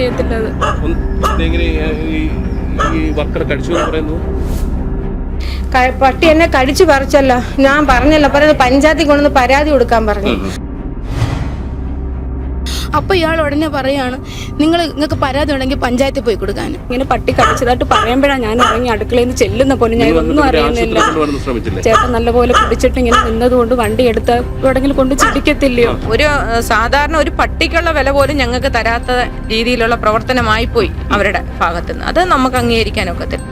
അറിയത്തില്ല. പട്ടി എന്നെ കടിച്ചു പറിച്ചല്ലോ. ഞാൻ പറഞ്ഞല്ലോ, പറയുന്നത് പഞ്ചായത്തിൽ കൊണ്ടുവന്ന് പരാതി കൊടുക്കാൻ പറഞ്ഞു. അപ്പൊ ഇയാൾ ഉടനെ പറയാണ്, നിങ്ങൾക്ക് പരാതി ഉണ്ടെങ്കിൽ പഞ്ചായത്തിൽ പോയി കൊടുക്കാൻ. ഇങ്ങനെ പട്ടി കടിച്ചതായിട്ട് പറയുമ്പോഴാണ് ഞാൻ ഇറങ്ങി അടുക്കളയിൽ നിന്ന് ചെല്ലുന്ന പോലും. ഞാൻ ഒന്നും അറിയുന്നില്ല. ചേട്ടൻ നല്ലപോലെ പിടിച്ചിട്ട് ഇങ്ങനെ നിന്നതുകൊണ്ട് വണ്ടി എടുത്ത് എവിടെങ്കിലും കൊണ്ട് ചിടിക്കത്തില്ലയോ. ഒരു സാധാരണ ഒരു പട്ടിക്കുള്ള വില പോലും ഞങ്ങൾക്ക് തരാത്ത രീതിയിലുള്ള പ്രവർത്തനമായി പോയി അവരുടെ ഭാഗത്തുനിന്ന്. അത് നമുക്ക് അംഗീകരിക്കാനൊക്കത്തില്ല.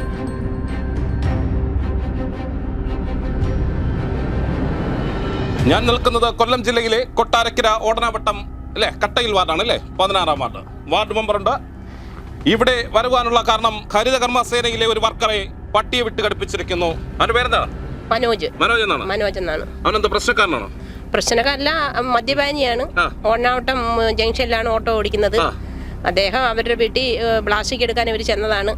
ഞാൻ നിൽക്കുന്നത് കൊല്ലം ജില്ലയിലെ കൊട്ടാരക്കര ഓടനാവട്ടം അല്ലേ, കട്ടയിൽ വാർഡാണ് അല്ലേ, 16-ാം വാർഡ്. വാർഡ് മെമ്പറുണ്ട്. ഇവിടെ വരുവാനുള്ള കാരണം ഹരിതകർമ്മസേനയിലെ ഒരു വർക്കറെ പട്ടിയെ വിട്ട് കടുപ്പിച്ചിരിക്കുന്നു. അവന്റെ പേരെന്താണ്? മനോജ്. മനോജ് എന്നാണ്. മനോജ് എന്നാണ്. അവനെന്താ പ്രശ്നക്കാരനാണോ? പ്രശ്നക്കാരല്ല, മദ്യപാനിയാണ്. ഓടനാവട്ടം ജംഗ്ഷനിലാണ് ഓട്ടോ ഓടിക്കുന്നത്. അദ്ദേഹം അവരുടെ വീട്ടിൽ പ്ലാസ്റ്റിക് എടുക്കാൻ അവർ ചെന്നതാണ്.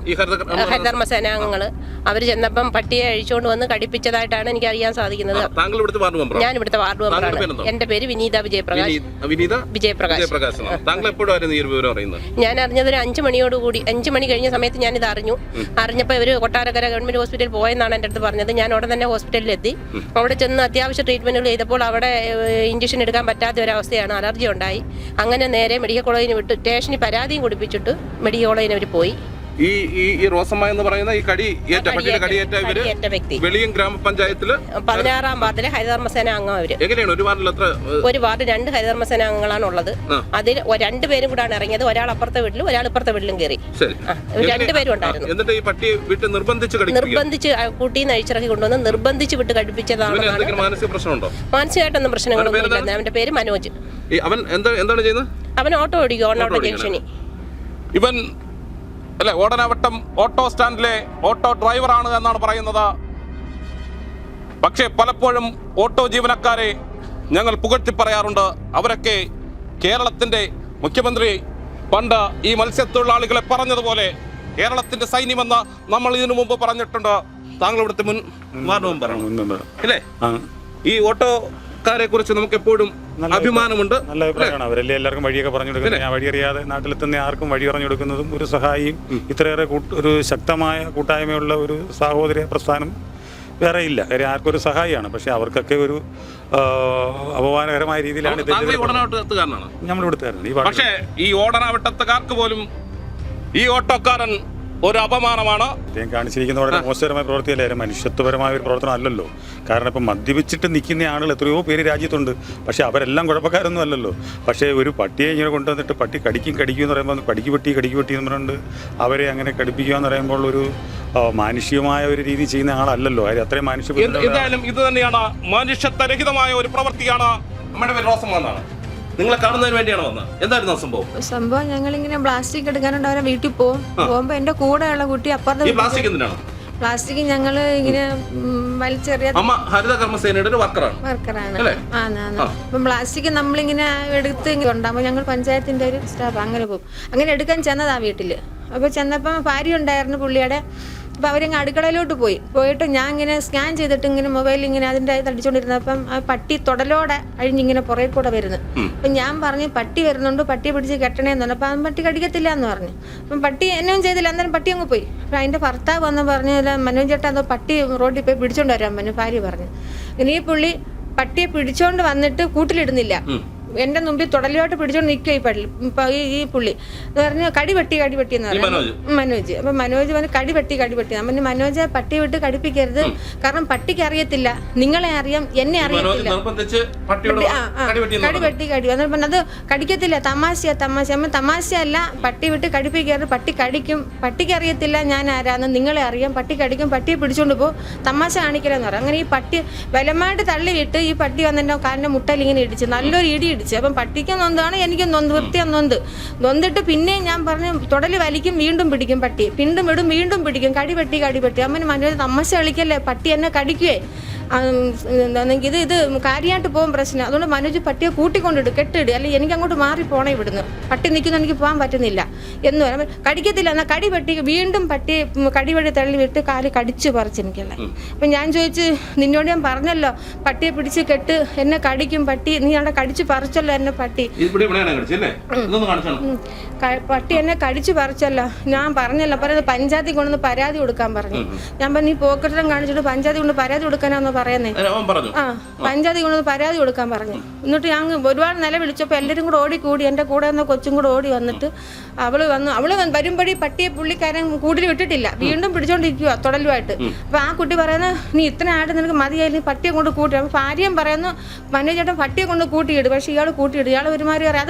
ഹരിതകർമ്മസേന അംഗങ്ങള് അവർ ചെന്നപ്പം പട്ടിയെ അഴിച്ചുകൊണ്ട് വന്ന് കടിപ്പിച്ചതായിട്ടാണ് എനിക്ക് അറിയാൻ സാധിക്കുന്നത്. ഞാൻ ഇവിടുത്തെ വാർഡ് മെമ്പറാണ്. എന്റെ പേര് വിനീത വിജയപ്രകാശ്. ഞാൻ അറിഞ്ഞത് ഒരു 5 മണിയോടുകൂടി, 5 മണി കഴിഞ്ഞ സമയത്ത് ഞാൻ ഇത് അറിഞ്ഞപ്പോൾ ഇവര് കൊട്ടാരക്കര ഗവൺമെന്റ് ഹോസ്പിറ്റലിൽ പോയെന്നാണ് എൻ്റെ അടുത്ത് പറഞ്ഞത്. ഞാൻ ഉടൻ തന്നെ ഹോസ്പിറ്റലിലെത്തി. അവിടെ ചെന്ന് അത്യാവശ്യ ട്രീറ്റ്മെന്റുകൾ ചെയ്തപ്പോൾ അവിടെ ഇഞ്ചക്ഷൻ എടുക്കാൻ പറ്റാത്ത ഒരവസ്ഥയാണ്. അലർജി ഉണ്ടായി. അങ്ങനെ നേരെ മെഡിക്കൽ കോളേജിന് വിട്ട് സ്റ്റേഷനിൽ പരാതിയും കുടിപ്പിച്ചിട്ട് മെഡിക്കൽ കോളേജിന് അവർ പോയി. ഈ റോസമ്മ എന്ന് പറയുന്ന ഈ പട്ടിയുടെ കടിയേറ്റ വ്യക്തി വെളിയം ഗ്രാമപഞ്ചായത്തില് 16-ാം വാർഡിലെ ഹരിതകർമ്മസേന അംഗം. അവര് എങ്ങനെയാണ് ഒരു വാർഡ് 2 ഹരിതകർമ്മസേന അംഗങ്ങളാണ് ഉള്ളത്. അതിൽ 2 പേരും കൂടാണ് ഇറങ്ങിയത്. ഒരാൾ അപ്പുറത്തെ വീട്ടിലും ഒരാൾ ഇപ്പുറത്തെ വീട്ടിലും കയറി. 2 പേരും ഉണ്ടായിരുന്നു. എന്നിട്ട് ഈ പട്ടിയെ വിട്ട് നിർബന്ധിച്ച് കൂട്ടിന്ന് അഴിച്ചിറക്കി കൊണ്ടുവന്ന് നിർബന്ധിച്ച് വിട്ട് കടിപ്പിച്ചതാണ്. മാനസികമായിട്ടൊന്നും പ്രശ്നങ്ങളൊന്നും ഇല്ല. അവന്റെ പേര് മനോജ്. അവൻ എന്താണ് ചെയ്യുന്നത്? അവൻ ഓട്ടോ ഓടിക്കും ഓടനാവട്ടം ജംഗ്ഷനിൽ. ഇവൻ അല്ലെ ഓടനാവട്ടം ഓട്ടോ സ്റ്റാൻഡിലെ ഓട്ടോ ഡ്രൈവറാണ് എന്നാണ് പറയുന്നത്. പക്ഷേ പലപ്പോഴും ഓട്ടോ ജീവനക്കാരെ ഞങ്ങൾ പുകഴ്ത്തി പറയാറുണ്ട്. അവരൊക്കെ കേരളത്തിന്റെ മുഖ്യമന്ത്രി പണ്ട് ഈ മത്സ്യത്തൊഴിലാളികളെ പറഞ്ഞതുപോലെ കേരളത്തിന്റെ സൈന്യമെന്ന് നമ്മൾ ഇതിനു മുമ്പ് പറഞ്ഞിട്ടുണ്ട്. താങ്കൾ ഇവിടുത്തെ മുൻ വാർഡ് മെമ്പറാണ് അല്ലേ? ഈ ഓട്ടോക്കാരെ കുറിച്ച് നമുക്ക് എപ്പോഴും അഭിമാനമുണ്ട്. നല്ല അഭിപ്രായമാണ്. അവരല്ലേ എല്ലാവർക്കും വഴിയൊക്കെ പറഞ്ഞു കൊടുക്കുന്നത്. ഞാൻ വഴി അറിയാതെ നാട്ടിലെത്തുന്ന ആർക്കും വഴി പറഞ്ഞു കൊടുക്കുന്നതും ഒരു സഹായിയും ഇത്രയേറെ ഒരു ശക്തമായ കൂട്ടായ്മയുള്ള ഒരു സാഹോദര്യ പ്രസ്ഥാനം വേറെ ഇല്ല. കാര്യം ആർക്കും ഒരു സഹായിയാണ്. പക്ഷെ അവർക്കൊക്കെ ഒരു അപമാനകരമായ രീതിയിലാണ് ഇത്. നമ്മളിവിടുത്തുകാരാണ്. പക്ഷേ ഈ ഓടനാവട്ടത്തുകാർക്ക് പോലും ഈ ഓട്ടോക്കാരൻ ഒരു അപമാനമാണ്. അദ്ദേഹം കാണിച്ചിരിക്കുന്ന വളരെ മോശകരമായ പ്രവൃത്തിയല്ലായിരുന്നു. മനുഷ്യത്വപരമായ ഒരു പ്രവർത്തനം അല്ലല്ലോ. കാരണം ഇപ്പം മദ്യപിച്ചിട്ട് നിൽക്കുന്ന ആളുകൾ എത്രയോ പേര് രാജ്യത്തുണ്ട്. പക്ഷേ അവരെല്ലാം കുഴപ്പക്കാരൊന്നും അല്ലല്ലോ. പക്ഷേ ഒരു പട്ടിയെ ഇങ്ങനെ കൊണ്ടുവന്നിട്ട് പട്ടി കടിക്കും എന്ന് പറയുമ്പോൾ കടിക്ക് വെട്ടി എന്ന് പറഞ്ഞുകൊണ്ട് അവരെ അങ്ങനെ കടിപ്പിക്കുക എന്ന് പറയുമ്പോൾ ഒരു മാനുഷികമായ ഒരു രീതി ചെയ്യുന്ന ആളല്ലല്ലോ. അത്രയും എന്തായാലും ഇത് തന്നെയാണ് മനുഷ്യത്വരഹിതമായ ഒരു പ്രവൃത്തിയാണ്. നമ്മുടെ പേര് റോസമ്മ എന്നാണ്. നിങ്ങളെ കാണുന്നതിന് വേണ്ടിയാണ് വന്നത്. എന്തായിരുന്നു സംഭവം? ഞങ്ങളിങ്ങനെ പ്ലാസ്റ്റിക് എടുക്കാനുണ്ട്. അവരെ വീട്ടിൽ പോകുമ്പോ എന്റെ കൂടെയുള്ള കുട്ടി അപ്പുറത്തെ പ്ലാസ്റ്റിക് ഞങ്ങള് ഇങ്ങനെ വലിച്ചെറിയ ഹരിതകർമ്മസേനയുടെ ഒരു വർക്കറാണ്. അപ്പം പ്ലാസ്റ്റിക് നമ്മളിങ്ങനെ എടുത്ത് ഉണ്ടാകുമ്പോൾ ഞങ്ങൾ പഞ്ചായത്തിന്റെ ഒരു സ്റ്റാഫ് അങ്ങനെ പോകും. അങ്ങനെ എടുക്കാൻ ചെന്നതാ വീട്ടില്. അപ്പൊ ചെന്നപ്പം ഭാര്യ ഉണ്ടായിരുന്നു പുള്ളിയുടെ. അപ്പോൾ അവരിങ്ങനെ അടുക്കളയിലോട്ട് പോയിട്ട് ഞാൻ ഇങ്ങനെ സ്കാൻ ചെയ്തിട്ട് ഇങ്ങനെ മൊബൈലിൽ ഇങ്ങനെ അതിൻ്റെ തടിച്ചുകൊണ്ടിരുന്നപ്പം ആ പട്ടി തുടലോടെ അഴിഞ്ഞിങ്ങനെ പുറകെ കൂടെ വരുന്നു. അപ്പം ഞാൻ പറഞ്ഞു പട്ടി വരുന്നുണ്ട്, പട്ടിയെ പിടിച്ച് കെട്ടണേന്ന് പറഞ്ഞു. അപ്പം പട്ടി കടിക്കത്തില്ല എന്ന് പറഞ്ഞു. അപ്പം പട്ടി എന്നൊന്നും ചെയ്തില്ല. അന്നേരം പട്ടി അങ്ങ് പോയി. അപ്പം അതിൻ്റെ ഭർത്താവ് വന്ന് പറഞ്ഞു, മനോജ് ചേട്ടാ അതോ പട്ടി റോഡിൽ പോയി പിടിച്ചോണ്ട് വരാൻ പറഞ്ഞു. ഭാര്യ പറഞ്ഞു. ഇനി ഈ പുള്ളി പട്ടിയെ പിടിച്ചോണ്ട് വന്നിട്ട് കൂട്ടിലിടുന്നില്ല. എൻ്റെ മുമ്പിൽ തുടലുമായിട്ട് പിടിച്ചോണ്ട് നിൽക്കുക ഈ പുള്ളി എന്ന് പറഞ്ഞു. കടി വെട്ടി എന്ന് പറഞ്ഞു മനോജ്. അപ്പൊ മനോജ് പറഞ്ഞു കടി വെട്ടി അമ്മ മനോജ് പട്ടി വിട്ട് കടിപ്പിക്കരുത്. കാരണം പട്ടിക്ക് അറിയത്തില്ല, നിങ്ങളെ അറിയാം, എന്നെ അറിയത്തില്ല. കടി വെട്ടി പറഞ്ഞു അത് കടിക്കത്തില്ല, തമാശ തമാശയല്ല, പട്ടി വിട്ട് കടിപ്പിക്കരുത്. പട്ടി കടിക്കും, പട്ടിക്ക് അറിയത്തില്ല ഞാൻ ആരാന്ന്, നിങ്ങളെ അറിയാം, പട്ടി കടിക്കും, പട്ടിയെ പിടിച്ചോണ്ട് പോ, തമാശ കാണിക്കലെന്ന് പറഞ്ഞു. അങ്ങനെ ഈ പട്ടി ബലമായിട്ട് തള്ളിവിട്ട് ഈ പട്ടി വന്നെൻ്റെ കാലിൻ്റെ മുട്ടയിൽ ഇങ്ങനെ ഇടിച്ച് നല്ലൊരു ഇടി ഇടിച്ചു. അപ്പം പട്ടിക്കും നൊന്താണ്, എനിക്കും വൃത്തിയും നൊന്തിട്ട് പിന്നെ ഞാൻ പറഞ്ഞു തുടല് വലിക്കും, വീണ്ടും പിടിക്കും പട്ടി, വീണ്ടും പിടിക്കും, കടി വെട്ടി. അമ്മന് മനോജ് തമാശ കളിക്കല്ലേ, പട്ടി എന്നെ കടിക്കുവേ ഇത് കാര്യമായിട്ട് പോകും പ്രശ്നം. അതുകൊണ്ട് മനോജ് പട്ടിയെ കൂട്ടിക്കൊണ്ടിട്ട് കെട്ടിട്, അല്ലെങ്കിൽ എനിക്ക് അങ്ങോട്ട് മാറി പോണേ ഇവിടുന്ന്. പട്ടി നിൽക്കുന്ന എനിക്ക് പോകാൻ പറ്റുന്നില്ല എന്ന് പറയാം. കടിക്കത്തില്ല, എന്നാൽ കടി പട്ടി വീണ്ടും പട്ടി കടി തള്ളി വിട്ട് കാല് കടിച്ചു പറിച്ചെനിക്കുള്ള. അപ്പം ഞാൻ ചോദിച്ച്, നിന്നോട് ഞാൻ പറഞ്ഞല്ലോ പട്ടിയെ പിടിച്ച് കെട്ട്, എന്നെ കടിക്കും പട്ടി, നീ അവിടെ കടിച്ചു പറിച്ചല്ലോ എന്നെ പട്ടി. പട്ടി എന്നെ കടിച്ചു പറിച്ചല്ലോ, ഞാൻ പറഞ്ഞല്ലോ. പറയുന്നത് പഞ്ചായത്തിൽ കൊണ്ടുവന്ന് പരാതി കൊടുക്കാൻ പറഞ്ഞു. ഞാൻ പറഞ്ഞു, നീ പോക്കറ്റം കാണിച്ചിട്ട് പഞ്ചായത്തിൽ കൊണ്ട് പരാതി കൊടുക്കാനാന്ന് പറയുന്നേ. പഞ്ചായത്തിൽ കൊണ്ടുവന്ന് പരാതി കൊടുക്കാൻ പറഞ്ഞു. എന്നിട്ട് ഞാൻ ഒരുപാട് നില വിളിച്ചപ്പോൾ എല്ലാവരും കൂടെ ഓടിക്കൂടി, എൻ്റെ കൂടെ വന്ന കൊച്ചും കൂടെ ഓടി വന്നിട്ട് അവള് വരുമ്പടി പട്ടിയെ പുള്ളിക്കാരൻ കൂട്ടിൽ വിട്ടിട്ടില്ല, വീണ്ടും പിടിച്ചോണ്ടിരിക്കുക തുടലുമായിട്ട്. അപ്പൊ ആ കുട്ടി പറയുന്നത്, നീ ഇത്ര ആയിട്ട് നിനക്ക് മതിയായി, പട്ടിയെ കൊണ്ട് കൂട്ടി. അപ്പൊ ഭാര്യയും പറയുന്നു, മനോജേട്ടൻ പട്ടിയെ കൊണ്ട് കൂട്ടിയിടും. പക്ഷെ ഇയാൾ കൂട്ടിയിടും. ഇയാൾ ഒരുമാതിരി പറയാം,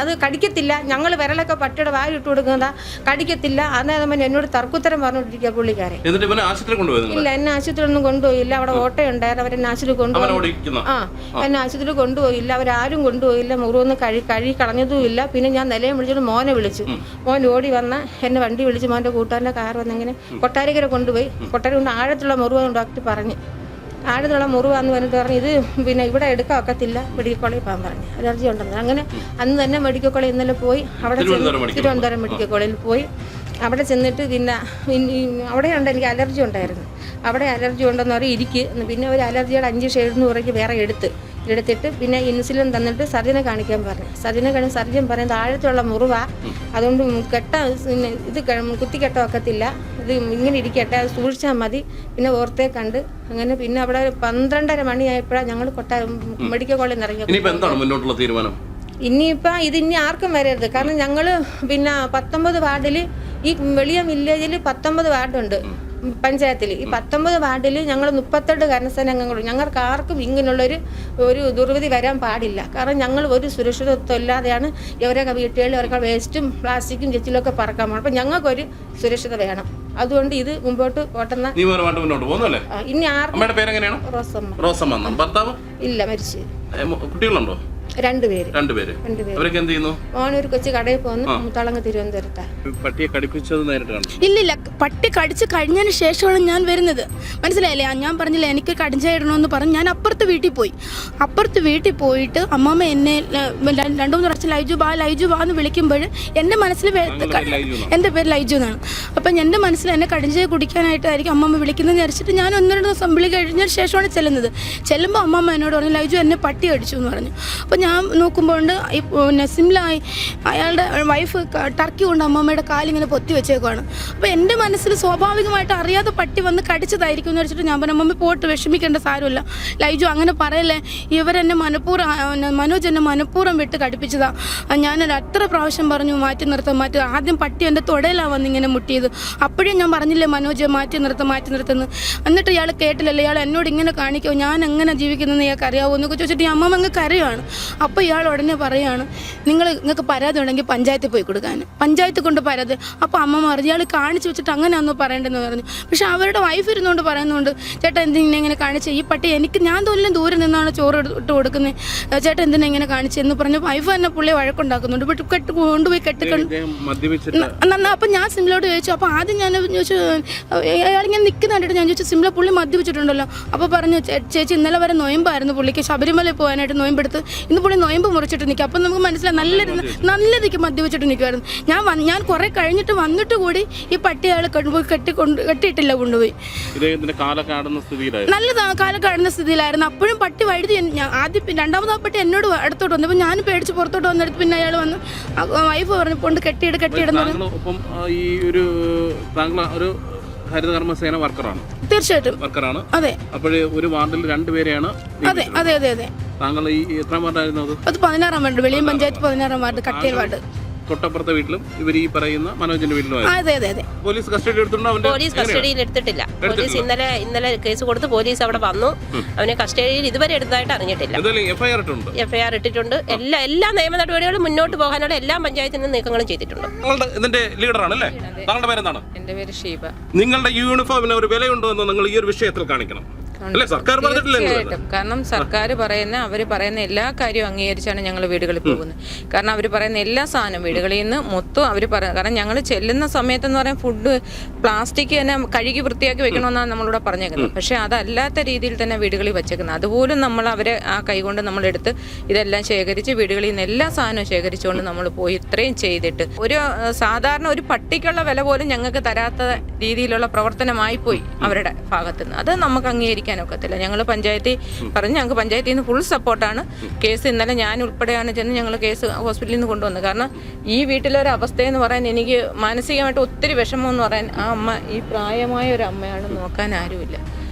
അത് കടിക്കത്തില്ല, ഞങ്ങൾ വിരലൊക്കെ പട്ടിയുടെ വാരി ഇട്ട് കൊടുക്കുന്നതാ, കടിക്കത്തില്ല. അന്നേരം എന്നോട് തർക്കുത്തരം പറഞ്ഞോണ്ടിരിക്കുക പുള്ളിക്കാരൻ. ഇല്ല, എന്നെ ആശുപത്രി ഒന്നും കൊണ്ടുപോയില്ല. അവിടെ ഓട്ടയുണ്ടായിരുന്നു, അവരെന്നെ ആശുപത്രി കൊണ്ടുപോയി. എന്നെ ആശുപത്രി കൊണ്ടുപോയില്ല, അവരാരും കൊണ്ടുപോയില്ല. മുറിവൊന്നും കഴുകി കളഞ്ഞതുമില്ല. പിന്നെ ഞാൻ നിലയം വിളിച്ചിട്ട് മോനെ വിളിച്ചു. മോൻ ഓടി വന്ന എന്നെ വണ്ടി വിളിച്ച് മോൻ്റെ കൂട്ടുകാരൻ്റെ കാർ വന്നെങ്ങനെ കൊട്ടാരക്കര കൊണ്ടുപോയി. കൊട്ടാര കൊണ്ട് ആഴത്തുള്ള മുറിവാണ് ഡോക്ടർ പറഞ്ഞ്. ആഴത്തുള്ള മുറിവാന്ന് പറഞ്ഞിട്ട് പറഞ്ഞു, ഇത് പിന്നെ ഇവിടെ എടുക്കാൻ ഒക്കത്തില്ല, മെഡിക്കൽ കോളേജിൽ പോകാൻ പറഞ്ഞു, അലർജി ഉണ്ടെന്ന്. അങ്ങനെ അന്ന് തന്നെ മെഡിക്കൽ കോളേജ് ഇന്നലെ പോയി. അവിടെ തിരുവനന്തപുരം മെഡിക്കൽ കോളേജിൽ പോയി. അവിടെ ചെന്നിട്ട് പിന്നെ അവിടെയുണ്ട് എനിക്ക് അലർജി ഉണ്ടായിരുന്നു. അവിടെ അലർജി ഉണ്ടെന്ന് പറയും ഇരിക്ക്. പിന്നെ ഒരു അലർജിയുടെ 5 ഷെയ്ഡ് രൂപയ്ക്ക് വേറെ എടുത്തിട്ട് പിന്നെ ഇൻസുലിൻ തന്നിട്ട് സർജനെ കാണിക്കാൻ പറഞ്ഞു. സർജൻ പറയുന്നത് ആഴത്തുള്ള മുറിവാ, അതുകൊണ്ട് ഇത് കുത്തിക്കെട്ട ഒക്കത്തില്ല, ഇത് ഇങ്ങനെ ഇരിക്കട്ടെ, അത് സൂക്ഷിച്ചാൽ മതി. പിന്നെ ഓർത്തേ കണ്ട് അങ്ങനെ പിന്നെ അവിടെ 12:30 മണിയായപ്പോഴാണ് ഞങ്ങൾ മെഡിക്കൽ കോളേജിൽ നിന്ന് ഇറങ്ങി. ഇനിയിപ്പോൾ ഇനി ആർക്കും വരരുത്. കാരണം ഞങ്ങൾ പിന്നെ 19 വാർഡിൽ, ഈ വെളിയ വില്ലേജിൽ 19 വാർഡുണ്ട് പഞ്ചായത്തിൽ. ഈ 19 വാർഡിൽ ഞങ്ങൾ 32 കർണസേന അംഗങ്ങളും. ഞങ്ങൾക്ക് ആർക്കും ഇങ്ങനെയുള്ളൊരു ദുർവിധി വരാൻ പാടില്ല. കാരണം ഞങ്ങൾ ഒരു സുരക്ഷിതത്വം ഇല്ലാതെയാണ് ഇവരൊക്കെ വീട്ടുകളിൽ അവരൊക്കെ വേസ്റ്റും പ്ലാസ്റ്റിക്കും ചെച്ചിലൊക്കെ പറക്കാൻ പോകുന്നത്. അപ്പം ഞങ്ങൾക്കൊരു സുരക്ഷിത വേണം. അതുകൊണ്ട് ഇത് മുമ്പോട്ട് പോട്ടെന്ന. ഇനി ആർക്കും റോസമ്മ ഇല്ല, മരിച്ചു. കുട്ടികളുണ്ടോ? 2 പേര്. അവരൊക്കെ എന്ത് ചെയ്യുന്നു? മോനൊരു കൊച്ചു കടയിൽ പോകുന്നു, മുത്തളങ്ങ് തിരുവനന്തപുരത്താ. പട്ടിയെ കടിപ്പിച്ചത് നേരിട്ടാണ്? ഇല്ലില്ല, പട്ടി കടിച്ച് കഴിഞ്ഞതിന് ശേഷമാണ് ഞാൻ വരുന്നത്. മനസ്സിലായില്ലേ? ഞാൻ പറഞ്ഞില്ല എനിക്ക് കടിഞ്ചായ ഇടണമെന്ന് പറഞ്ഞ് ഞാൻ അപ്പുറത്ത് വീട്ടിൽ പോയിട്ട് അമ്മമ്മ എന്നെ 2-3 പ്രാവശ്യം ലൈജു ബാ എന്ന് വിളിക്കുമ്പോൾ എൻ്റെ മനസ്സിൽ എൻ്റെ പേര് ലൈജു എന്നാണ്. അപ്പം എൻ്റെ മനസ്സിൽ എന്നെ കടിഞ്ചായ കുടിക്കാനായിട്ടായിരിക്കും അമ്മമ്മ വിളിക്കുന്നതെന്ന് വിചാരിച്ചിട്ട് ഞാൻ 1-2 ദിവസം വിളി കഴിഞ്ഞതിന് ശേഷമാണ് ചെല്ലുമ്പോൾ അമ്മമ്മ എന്നോട് പറഞ്ഞു, ലൈജു എന്നെ പട്ടി കടിച്ചു എന്ന് പറഞ്ഞു. അപ്പം ഞാൻ നോക്കുമ്പോൾ ഈ നസിംലായി അയാളുടെ വൈഫ് ടർക്കി കൊണ്ട് അമ്മമ്മയുടെ കാലിങ്ങനെ പൊത്തി വെച്ചേക്കുവാണ്. അപ്പോൾ എൻ്റെ മനസ്സിൽ സ്വാഭാവികമായിട്ട് അറിയാതെ പട്ടി വന്ന് കടിച്ചതായിരിക്കും എന്ന് വെച്ചിട്ട് ഞാൻ പറഞ്ഞു, അമ്മമ്മ പോയിട്ട് വിഷമിക്കേണ്ട സാരമില്ല ലൈജു, അങ്ങനെ പറയല്ലേ, ഇവരെന്നെ മനോജ് എന്നെ മനഃപൂർവ്വം വിട്ട് കടിപ്പിച്ചതാ. ഞാനൊരു അത്ര പ്രാവശ്യം പറഞ്ഞു മാറ്റി നിർത്താൻ. ആദ്യം പട്ടി എൻ്റെ തൊടയിലാണ് വന്നിങ്ങനെ മുട്ടിയത്. അപ്പോഴും ഞാൻ പറഞ്ഞില്ലേ മനോജ് മാറ്റി നിർത്തുന്നു. എന്നിട്ട് ഇയാൾ കേട്ടില്ലല്ലോ, ഇയാൾ എന്നോട് ഇങ്ങനെ കാണിക്കുമോ, ഞാൻ എങ്ങനെ ജീവിക്കുന്നതെന്ന് ഇയാൾക്ക് അറിയാവോ എന്നൊക്കെ ചോദിച്ചിട്ട് ഈ അമ്മമ്മ അങ്ങ് കരയാണ്. അപ്പോൾ ഇയാൾ ഉടനെ പറയുകയാണ്, നിങ്ങൾക്ക് പരാതി ഉണ്ടെങ്കിൽ പഞ്ചായത്തിൽ പോയി കൊടുക്കാൻ, പഞ്ചായത്ത് കൊണ്ട് പരാതി. അപ്പോൾ അമ്മ പറഞ്ഞു, ഇയാൾ കാണിച്ചു വെച്ചിട്ട് അങ്ങനെയാണെന്നോ പറയേണ്ടതെന്ന് പറഞ്ഞു. പക്ഷെ അവരുടെ വൈഫ് ഇരുന്നുകൊണ്ട് പറയുന്നുണ്ട്, ചേട്ടാ എന്തിനെ ഇങ്ങനെ കാണിച്ച്, ഈ പട്ടി എനിക്ക് ഞാൻ തോന്നും ദൂരെ നിന്നാണ് ചോറ് ഇട്ട് കൊടുക്കുന്നത്, ചേട്ടാ എന്തിനാ ഇങ്ങനെ കാണിച്ചെന്ന് പറഞ്ഞ് വൈഫ് തന്നെ പുള്ളിയെ വഴക്കുണ്ടാക്കുന്നുണ്ട്. കൊണ്ടുപോയി അപ്പം ഞാൻ സിംലയോട് ചോദിച്ചു. അപ്പോൾ ആദ്യം ഞാൻ ചോദിച്ചു, അയാളിങ്ങനെ നിൽക്കുന്ന കണ്ടിട്ട് ഞാൻ ചോദിച്ചു, സിംല പുള്ളി മദ്യപിച്ചിട്ടുണ്ടല്ലോ? അപ്പോൾ പറഞ്ഞു, ചേച്ചി ഇന്നലെ വരെ നൊയമ്പായിരുന്നു പുള്ളിക്ക്, ശബരിമല പോകാനായിട്ട് നൊയമ്പെടുത്ത്, ഇന്ന് പുള്ളി നൊയമ്പ് മുറിച്ചിട്ട് നിൽക്കുക. അപ്പം നമുക്ക് മനസ്സിലായി നല്ല രീതിക്ക് മദ്യപിച്ചിട്ട് നിൽക്കുമായിരുന്നു. ഞാൻ കുറെ കഴിഞ്ഞിട്ട് വന്നിട്ട് കൂടി ഈ പട്ടി അയാൾ കെട്ടിയിട്ടില്ല, കൊണ്ടുപോയി. നല്ല കാലക്കാടുന്ന സ്ഥിതിയിലായിരുന്നു. അപ്പോഴും പട്ടി വഴുതി. ആദ്യം 2ാമത് ആ പട്ടി എന്നോട് അടുത്തോട്ട് വന്നു. അപ്പോൾ ഞാൻ പേടിച്ച് പുറത്തോട്ട് വന്നെടുത്ത് പിന്നെ അയാൾ വന്ന് വൈഫ് പറഞ്ഞു കൊണ്ട് കെട്ടിയിടുന്നു. ഹരിതകർമ്മസേന വർക്കറാണ്? തീർച്ചയായിട്ടും വർക്കറാണ്. അതെ. അപ്പോഴേ ഒരു വാർഡിൽ 2 പേരെയാണ്. അതെ. താങ്കൾ ഈ എത്രാം വാർഡായിരുന്നു അത്? 16-ാം വാർഡ്, വെളിയം പഞ്ചായത്ത് 16-ാം വാർഡ്, കട്ടിയൽ വാർഡ്. തൊട്ടപ്പുറത്തെ വീട്ടിലും ഇവർ ഈ പറയുന്ന മനോജിന്റെ വീട്ടിലും പോലീസ് കസ്റ്റഡിയിൽ എടുത്തിട്ടുണ്ടോ? പോലീസ് കസ്റ്റഡിയിൽ എടുത്തിട്ടില്ല. പോലീസ് ഇന്നലെ കേസ് കൊടുത്ത് പോലീസ് അവിടെ വന്നു. അവനെ കസ്റ്റഡിയിൽ ഇതുവരെ എടുത്തതായിട്ട് അറിഞ്ഞിട്ടില്ല. എഫ്ഐആർ ഇട്ടിട്ടുണ്ട്. എല്ലാ നിയമ നടപടികളും മുന്നോട്ട് പോകാനുള്ള എല്ലാ പഞ്ചായത്തിനും നീക്കങ്ങളും ചെയ്തിട്ടുണ്ട്. ഇതിന്റെ ലീഡറാണ് അല്ലേ? താങ്കളുടെ പേരെന്താണ്? എന്റെ പേര് ഷീബ. നിങ്ങളുടെ യൂണിഫോമിന് ഒരു വിലയുണ്ടോ എന്ന് നിങ്ങൾ ഈ ഒരു വിഷയത്തിൽ കാണിക്കണം. അല്ലേ? സർക്കാർ പറഞ്ഞിട്ടില്ലേ? തീർച്ചയായിട്ടും. കാരണം സർക്കാർ അവർ പറയുന്ന എല്ലാ കാര്യവും അംഗീകരിച്ചാണ് ഞങ്ങൾ വീടുകളിൽ പോകുന്നത്. കാരണം അവർ പറയുന്ന എല്ലാ സാധനവും വീടുകളിൽ നിന്ന് മൊത്തം അവർ പറയുന്നത്. കാരണം ഞങ്ങൾ ചെല്ലുന്ന സമയത്തെന്ന് പറയാൻ ഫുഡ് പ്ലാസ്റ്റിക് തന്നെ കഴുകി വൃത്തിയാക്കി വെക്കണമെന്നാണ് നമ്മളിവിടെ പറഞ്ഞേക്കുന്നത്. പക്ഷേ അതല്ലാത്ത രീതിയിൽ തന്നെ വീടുകളിൽ വെച്ചേക്കുന്നത്. അതുപോലും നമ്മൾ അവരെ ആ കൈകൊണ്ട് നമ്മളെടുത്ത് ഇതെല്ലാം ശേഖരിച്ച് വീടുകളിൽ നിന്ന് എല്ലാ സാധനവും ശേഖരിച്ചുകൊണ്ട് നമ്മൾ പോയി ഇത്രയും ചെയ്തിട്ട് സാധാരണ ഒരു പട്ടിക്കുള്ള വില പോലും ഞങ്ങൾക്ക് തരാത്ത രീതിയിലുള്ള പ്രവർത്തനമായി പോയി അവരുടെ ഭാഗത്തുനിന്ന്. അത് നമുക്ക് അംഗീകരിക്കാനൊക്കത്തില്ല. ഞങ്ങൾ പഞ്ചായത്തിൽ പറഞ്ഞ് ഞങ്ങൾക്ക് പഞ്ചായത്തിൽ നിന്ന് ഫുൾ സപ്പോർട്ടാണ്. കേസ് ഇന്നലെ ഞാൻ ഉൾപ്പെടെയാണ് ചെന്ന് ഞങ്ങൾ കേസ് ഹോസ്പിറ്റലിൽ നിന്ന് കൊണ്ടുവന്നത്. കാരണം ഈ വീട്ടിലൊരു അവസ്ഥയെന്ന് പറയാൻ എനിക്ക് മാനസികമായിട്ട് ഒത്തിരി വിഷമമെന്ന് പറയാൻ ആ അമ്മ ഈ പ്രായമായ ഒരു അമ്മയാണ്, നോക്കാൻ ആരുമില്ല.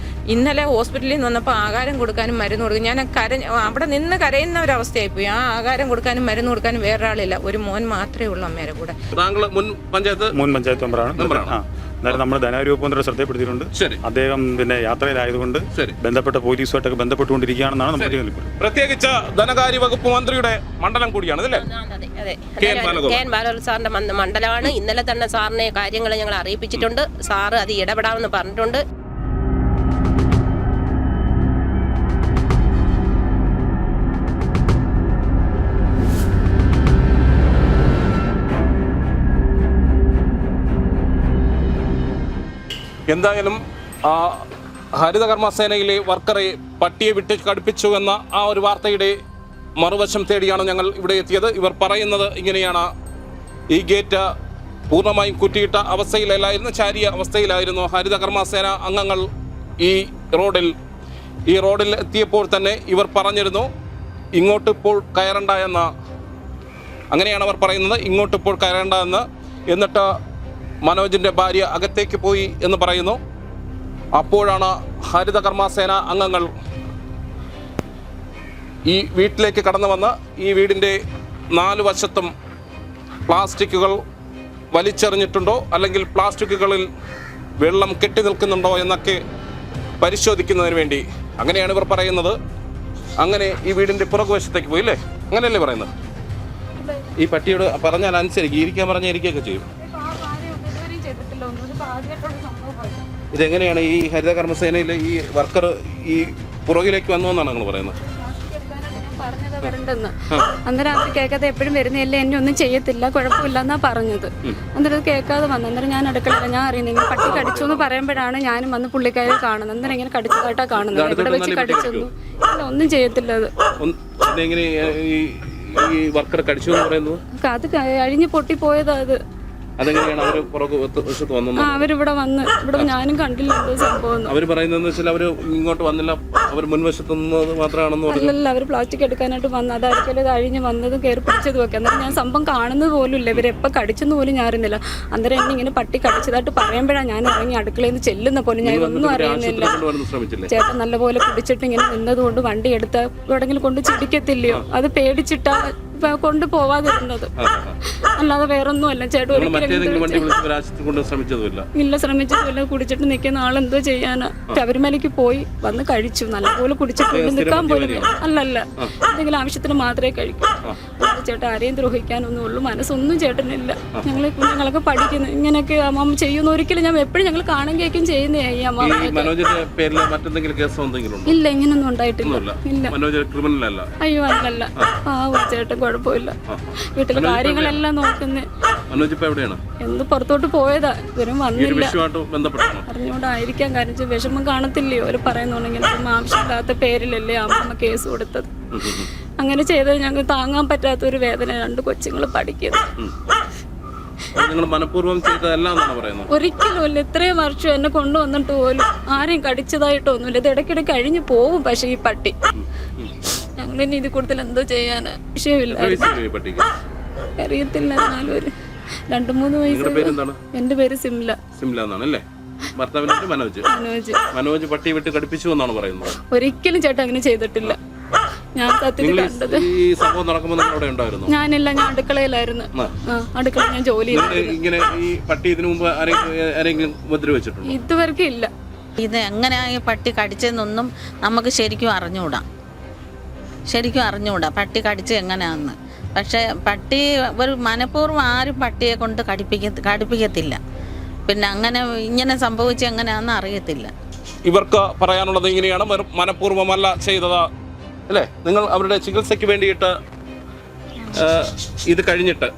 ഇന്നലെ ഹോസ്പിറ്റലിൽ നിന്ന് വന്നപ്പോൾ ആഹാരം കൊടുക്കാനും മരുന്ന് കൊടുക്കും ഞാൻ അവിടെ നിന്ന് കരയുന്ന ഒരവസ്ഥയായിപ്പോയി. ആ ആഹാരം കൊടുക്കാനും മരുന്ന് കൊടുക്കാനും വേറൊരാളില്ല, ഒരു മോൻ മാത്രമേ ഉള്ളൂ അമ്മേരെ കൂടെ. മുൻ പഞ്ചായത്ത് മെമ്പറാണ്. എന്നാലും നമ്മൾ ധനകാര്യ വകുപ്പ് മന്ത്രിയെ ശ്രദ്ധപ്പെടുത്തിയിട്ടുണ്ട്. അദ്ദേഹം പിന്നെ യാത്രയിലായതുകൊണ്ട് ബന്ധപ്പെട്ട പോലീസുമായിട്ടൊക്കെ ബന്ധപ്പെട്ടുകൊണ്ടിരിക്കുകയാണെന്നാണ് നമുക്ക് പ്രത്യേകിച്ച് ധനകാര്യ വകുപ്പ് മന്ത്രിയുടെ മണ്ഡലം കൂടിയാണ് അല്ലേ? കെ എൻ ബാലഗോപാൽ സാറിന്റെ മണ്ഡലമാണ്. ഇന്നലെ തന്നെ സാറിനെ കാര്യങ്ങൾ ഞങ്ങൾ അറിയിപ്പിച്ചിട്ടുണ്ട്. സാറ് അത് ഇടപെടാമെന്ന് പറഞ്ഞിട്ടുണ്ട്. എന്തായാലും ഹരിതകർമ്മസേനയിലെ വർക്കറെ പട്ടിയെ വിട്ട് കടുപ്പിച്ചു എന്ന ആ ഒരു വാർത്തയുടെ മറുവശം തേടിയാണ് ഞങ്ങൾ ഇവിടെ എത്തിയത്. ഇവർ പറയുന്നത് ഇങ്ങനെയാണ്: ഈ ഗേറ്റ് പൂർണ്ണമായും കുറ്റിയിട്ട അവസ്ഥയിലല്ലായിരുന്നു, ചാരിയ അവസ്ഥയിലായിരുന്നു. ഹരിതകർമ്മസേന അംഗങ്ങൾ ഈ റോഡിൽ എത്തിയപ്പോൾ തന്നെ ഇവർ പറഞ്ഞിരുന്നു ഇങ്ങോട്ടിപ്പോൾ കയറണ്ട എന്ന്. അങ്ങനെയാണ് അവർ പറയുന്നത്, ഇങ്ങോട്ടിപ്പോൾ കയറേണ്ട എന്ന്. എന്നിട്ട് മനോജിൻ്റെ ഭാര്യ അകത്തേക്ക് പോയി എന്ന് പറയുന്നു. അപ്പോഴാണ് ഹരിതകർമ്മസേന അംഗങ്ങൾ ഈ വീട്ടിലേക്ക് കടന്നു വന്ന് ഈ വീടിൻ്റെ 4 വശത്തും പ്ലാസ്റ്റിക്കുകൾ വലിച്ചെറിഞ്ഞിട്ടുണ്ടോ അല്ലെങ്കിൽ പ്ലാസ്റ്റിക്കുകളിൽ വെള്ളം കെട്ടി നിൽക്കുന്നുണ്ടോ എന്നൊക്കെ പരിശോധിക്കുന്നതിന് വേണ്ടി. അങ്ങനെയാണ് ഇവർ പറയുന്നത്. അങ്ങനെ ഈ വീടിൻ്റെ പുറകുവശത്തേക്ക് പോയി അല്ലേ? അങ്ങനെയല്ലേ പറയുന്നത്? ഈ പട്ടിയോട് പറഞ്ഞാൽ അനുസരിക്കും, ഇരിക്കാൻ പറഞ്ഞാൽ ഇരിക്കുകയൊക്കെ ചെയ്യും. ഇതെങ്ങനെയാണ് ഈ ഹരിതകർമ്മസേനയിലെ ഈ വർക്കർ ഈ പുറകിലേക്ക് വന്നു എന്നാണ് നിങ്ങൾ പറയുന്നത്? വരണ്ടെന്ന് അന്നേരം അത് കേൾക്കാതെ എപ്പോഴും വരുന്നതല്ലേ, എന്നെ ഒന്നും ചെയ്യത്തില്ല, കുഴപ്പമില്ല എന്നാ പറഞ്ഞത്. അന്നേരം അത് കേൾക്കാതെ വന്നു. അന്നേരം ഞാൻ അടുക്കളയില്ല, ഞാൻ അറിയുന്നത് ഇങ്ങനെ പട്ടി കടിച്ചു എന്ന് പറയുമ്പോഴാണ് ഞാനും വന്ന് പുള്ളിക്കാരെ കാണുന്നത്. അന്നേരം ഇങ്ങനെ കടിച്ചതായിട്ടാ കാണുന്നത്. എവിടെ വെച്ച് കടിച്ചൊന്നും ഇല്ല, ഒന്നും ചെയ്യത്തില്ല. അത് വർക്കർ കടിച്ചു എന്ന് പറയുന്നത് അത് അഴിഞ്ഞ് പൊട്ടിപ്പോയതാ. അത് അതെങ്ങനെയാണ് അവർ പുറകുവശത്ത് വന്നത്? അവരിവിടെ വന്ന് ഇവിടെ ഞാനും കണ്ടില്ല എന്തോ സംഭവം. അവർ പറയുന്നതെന്ന് വെച്ചാൽ അവർ ഇങ്ങോട്ട് വന്നില്ല, അവർ മുൻവശത്ത് നിന്നത് മാത്രമാണെന്ന് പറഞ്ഞു. അല്ലല്ല, അവർ പ്ലാസ്റ്റിക് എടുക്കാനായിട്ട് വന്ന് അതായിരിക്കും ഇത് അഴിഞ്ഞ് വന്നതും കയറി പിടിച്ചതും ഒക്കെ. അന്നേരം ഞാൻ സംഭവം കാണുന്നത് പോലും ഇല്ല, ഇവരെപ്പോൾ കടിച്ചെന്ന് പോലും ഞാൻ അറിയുന്നില്ല. അന്നേരം എന്നെ ഇങ്ങനെ പട്ടി കടിച്ചതായിട്ട് പറയുമ്പോഴാണ് ഞാൻ ഇറങ്ങി അടുക്കളയിൽ നിന്ന് ചെല്ലുന്ന പോലും ഞാൻ ഒന്നും അറിയുന്നില്ല. ചേട്ടൻ നല്ലപോലെ പിടിച്ചിട്ട് ഇങ്ങനെ നിന്നതുകൊണ്ട് വണ്ടി എടുത്ത എവിടെങ്കിലും കൊണ്ട് ചിടിക്കത്തില്ലയോ, അത് പേടിച്ചിട്ടാ കൊണ്ടുപോവാതിരുന്നത്, അല്ലാതെ വേറൊന്നും അല്ല. ചേട്ടൻ ഇല്ല, ശ്രമിച്ചതുമില്ല. കുടിച്ചിട്ട് നിൽക്കുന്ന ആളെന്തോ ചെയ്യാനാ? ശബരിമലയ്ക്ക് പോയി വന്ന് കഴിച്ചു, നല്ലപോലെ കുടിച്ചിട്ട് നിൽക്കാൻ പോലും അല്ലല്ല, എന്തെങ്കിലും ആവശ്യത്തിന് മാത്രമേ കഴിക്കൂ. ചേട്ടൻ ആരെയും ദ്രോഹിക്കാനൊന്നും ഉള്ളൂ മനസ്സൊന്നും ചേട്ടനില്ല. ഞങ്ങൾ കുഞ്ഞുങ്ങളൊക്കെ പഠിക്കുന്നു, ഇങ്ങനെയൊക്കെ അമ്മ ചെയ്യുന്ന ഒരിക്കലും ഞാൻ എപ്പോഴും ഞങ്ങൾ കാണാൻ കേൾക്കും ചെയ്യുന്നേ. ഈ അമ്മ ഇല്ല, ഇങ്ങനൊന്നും ഉണ്ടായിട്ടില്ല. ഇല്ല, അയ്യോ അല്ലല്ല, ചേട്ടൻ കുഴപ്പമില്ല, വീട്ടിലെ കാര്യങ്ങളെല്ലാം നോക്കുന്നേ. എന്ത് പുറത്തോട്ട് പോയതാ, ഇവരും വന്നില്ല. അറിഞ്ഞുകൊണ്ടായിരിക്കാം, കാരണം വിഷമം കാണത്തില്ലയോ അവർ പറയുന്നുണ്ടെങ്കിൽ. ആവശ്യമില്ലാത്ത പേരിലല്ലേ അമ്മ കേസ് കൊടുത്തത്. അങ്ങനെ ചെയ്തത് ഞങ്ങൾക്ക് താങ്ങാൻ പറ്റാത്തൊരു വേദന. 2 കൊച്ചുങ്ങൾ പഠിക്കുന്നത് ഒരിക്കലും ഇല്ല. ഇത്രയും വർഷം എന്നെ കൊണ്ടുവന്നിട്ട് പോലും ആരെയും കടിച്ചതായിട്ടൊന്നുമില്ല. ഇത് ഇടയ്ക്കിടയ്ക്ക് കഴിഞ്ഞു പോവും. പക്ഷെ ഈ പട്ടി ഞങ്ങൾ ഇനി ഇത് കൂടുതൽ എന്തോ ചെയ്യാനാ വിഷയമില്ല. അറിയത്തില്ല, 2-3 വയസ്സ്. എന്റെ പേര് സിംല. മനോജ് പട്ടി വിട്ട് കടിപ്പിച്ചു എന്നാണ് പറയുന്നത്. ഒരിക്കലും ചേട്ടൻ അങ്ങനെ ചെയ്തിട്ടില്ല. ഞാൻ സത്യത്തിൽ കണ്ടത് ഈ സംഭവം നടക്കുമ്പോൾ നിങ്ങൾ അവിടെ ഉണ്ടായിരുന്നു? ഞാനില്ല, ഞാൻ അടുക്കളയിലായിരുന്നു. അടുക്കള ഞാൻ ജോലി ഇങ്ങനെ ഈ പട്ടി ഇതിനു മുമ്പ് ആരെങ്കിലും ഉപദ്രവിച്ചിട്ടുണ്ടോ? ഇതുവരെയ്ക്കും ഇല്ല. ഇത് എങ്ങനെയാ ഈ പട്ടി കടിച്ചതെന്നൊന്നും നമുക്ക് ശരിക്കും അറിഞ്ഞുകൂടാ. പട്ടി കടിച്ച് എങ്ങനെയാന്ന്. പക്ഷേ പട്ടി ഒരു മനഃപൂർവ്വം ആരും പട്ടിയെ കൊണ്ട് കടിപ്പിക്കത്തില്ല. പിന്നെ ഇങ്ങനെ സംഭവിച്ച എങ്ങനെയാണെന്ന് അറിയത്തില്ല. ഇവർക്ക് പറയാനുള്ളത് ഇങ്ങനെയാണ്, മനഃപൂർവ്വമല്ല ചെയ്തത് അല്ലേ? നിങ്ങൾ അവരുടെ ചികിത്സയ്ക്ക് വേണ്ടിയിട്ട് ഇത് കഴിഞ്ഞിട്ട്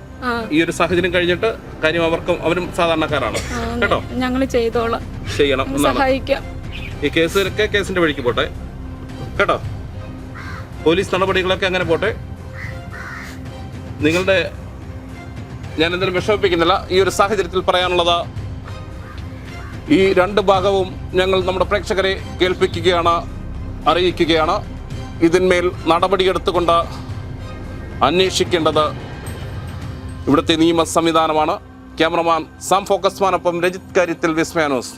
ഈ ഒരു സാഹചര്യം കഴിഞ്ഞിട്ട് കാര്യം അവരും സാധാരണക്കാരാണ് കേട്ടോ, ഞങ്ങൾ ചെയ്തോളാം, ചെയ്യണം എന്നാണ്. സഹായിക്കാം. ഈ കേസൊക്കെ കേസിന്റെ വഴിക്ക് പോട്ടെ കേട്ടോ, പോലീസ് നടപടികളൊക്കെ അങ്ങനെ പോട്ടെ. നിങ്ങളുടെ ഞാൻ എന്തെങ്കിലും വിഷമിപ്പിക്കുന്നില്ല. ഈ ഒരു സാഹചര്യത്തിൽ പറയാനുള്ളത് ഈ രണ്ട് ഭാഗവും ഞങ്ങൾ നമ്മുടെ പ്രേക്ഷകരെ കേൾപ്പിക്കുകയാണ്, അറിയിക്കുകയാണ്. ഇതിന്മേൽ നടപടിയെടുത്തുകൊണ്ട് അന്വേഷിക്കേണ്ടത് ഇവിടുത്തെ നിയമ സംവിധാനമാണ്. ക്യാമറമാൻ സാം ഫോക്കസ്മാനൊപ്പം രജിത് കാര്യത്തിൽ, വിസ്മയ ന്യൂസ്.